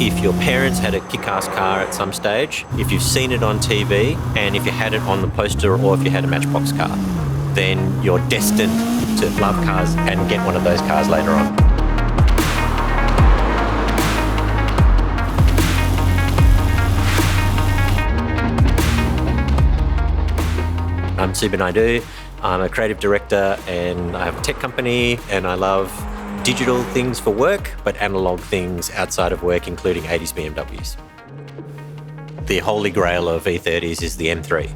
if your parents had a kick-ass car at some stage, if you've seen it on TV, and if you had it on the poster or if you had a Matchbox car, then you're destined to love cars and get one of those cars later on. I'm Subha Naidu. I'm a creative director and I have a tech company, and I love digital things for work, but analog things outside of work, including 80s BMWs. The holy grail of E30s is the M3.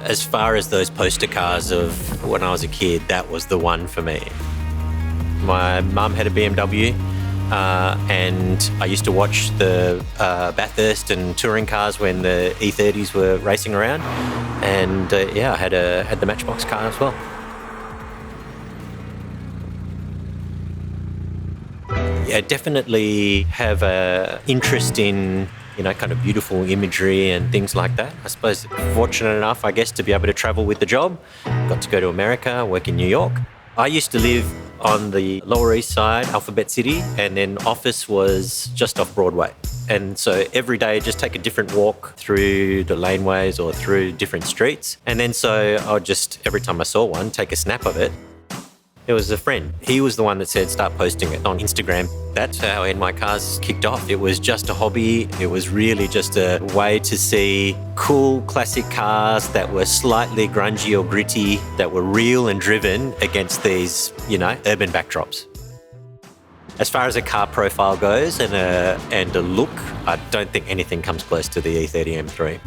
As far as those poster cars of when I was a kid, that was the one for me. My mum had a BMW, and I used to watch the Bathurst and touring cars when the E30s were racing around. And I had the Matchbox car as well. Yeah, definitely have an interest in, kind of beautiful imagery and things like that. I suppose fortunate enough, I guess, to be able to travel with the job. Got to go to America, work in New York. I used to live on the Lower East Side, Alphabet City, and then office was just off Broadway. And so every day, just take a different walk through the laneways or through different streets. And then so I would just, every time I saw one, take a snap of it. It was a friend. He was the one that said, start posting it on Instagram. That's how NYCars kicked off. It was just a hobby. It was really just a way to see cool classic cars that were slightly grungy or gritty, that were real and driven against these, urban backdrops. As far as a car profile goes and a look, I don't think anything comes close to the E30 M3.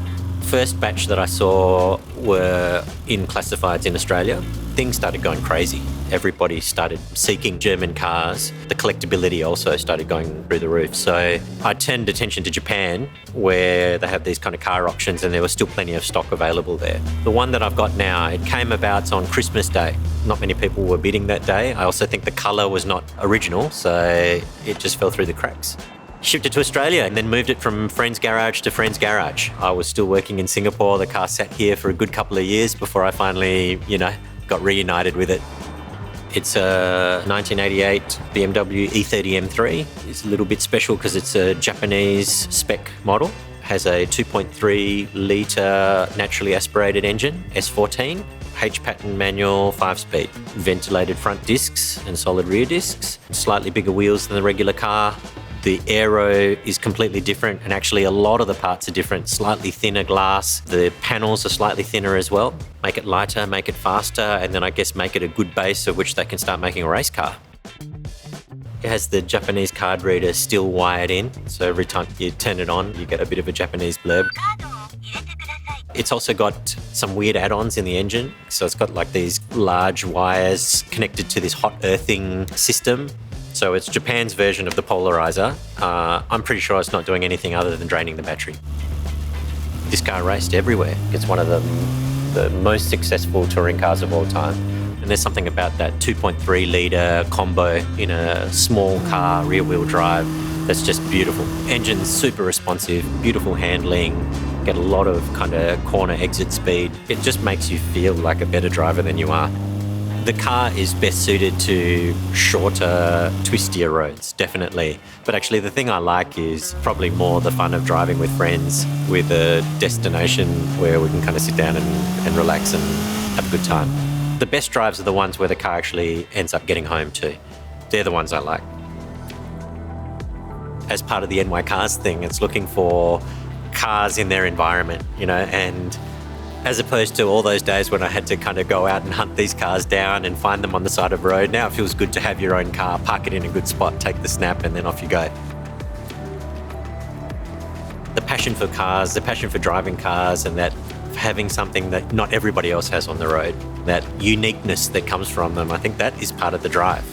First batch that I saw were in classifieds in Australia. Things started going crazy. Everybody started seeking German cars. The collectability also started going through the roof. So I turned attention to Japan, where they have these kind of car auctions, and there was still plenty of stock available there. The one that I've got now, it came about on Christmas Day. Not many people were bidding that day. I also think the colour was not original, so it just fell through the cracks. Shipped it to Australia and then moved it from friend's garage to friend's garage. I was still working in Singapore. The car sat here for a good couple of years before I finally, got reunited with it. It's a 1988 BMW E30 M3. It's a little bit special because it's a Japanese spec model. Has a 2.3 litre naturally aspirated engine, S14, H-pattern manual, 5-speed, ventilated front discs and solid rear discs, slightly bigger wheels than the regular car. The aero is completely different, and actually a lot of the parts are different. Slightly thinner glass. The panels are slightly thinner as well. Make it lighter, make it faster, and then I guess make it a good base of which they can start making a race car. It has the Japanese card reader still wired in, so every time you turn it on, you get a bit of a Japanese blurb. It's also got some weird add-ons in the engine. So it's got like these large wires connected to this hot earthing system. So it's Japan's version of the polarizer. I'm pretty sure it's not doing anything other than draining the battery. This car raced everywhere. It's one of the most successful touring cars of all time. And there's something about that 2.3 litre combo in a small car, rear-wheel drive, that's just beautiful. Engine's super responsive, beautiful handling, get a lot of kind of corner exit speed. It just makes you feel like a better driver than you are. The car is best suited to shorter, twistier roads, definitely. But actually the thing I like is probably more the fun of driving with friends, with a destination where we can kind of sit down and relax and have a good time. The best drives are the ones where the car actually ends up getting home too. They're the ones I like. As part of the NYCars thing, it's looking for cars in their environment, and as opposed to all those days when I had to kind of go out and hunt these cars down and find them on the side of the road. Now it feels good to have your own car, park it in a good spot, take the snap, and then off you go. The passion for cars, the passion for driving cars, and that having something that not everybody else has on the road, that uniqueness that comes from them, I think that is part of the drive.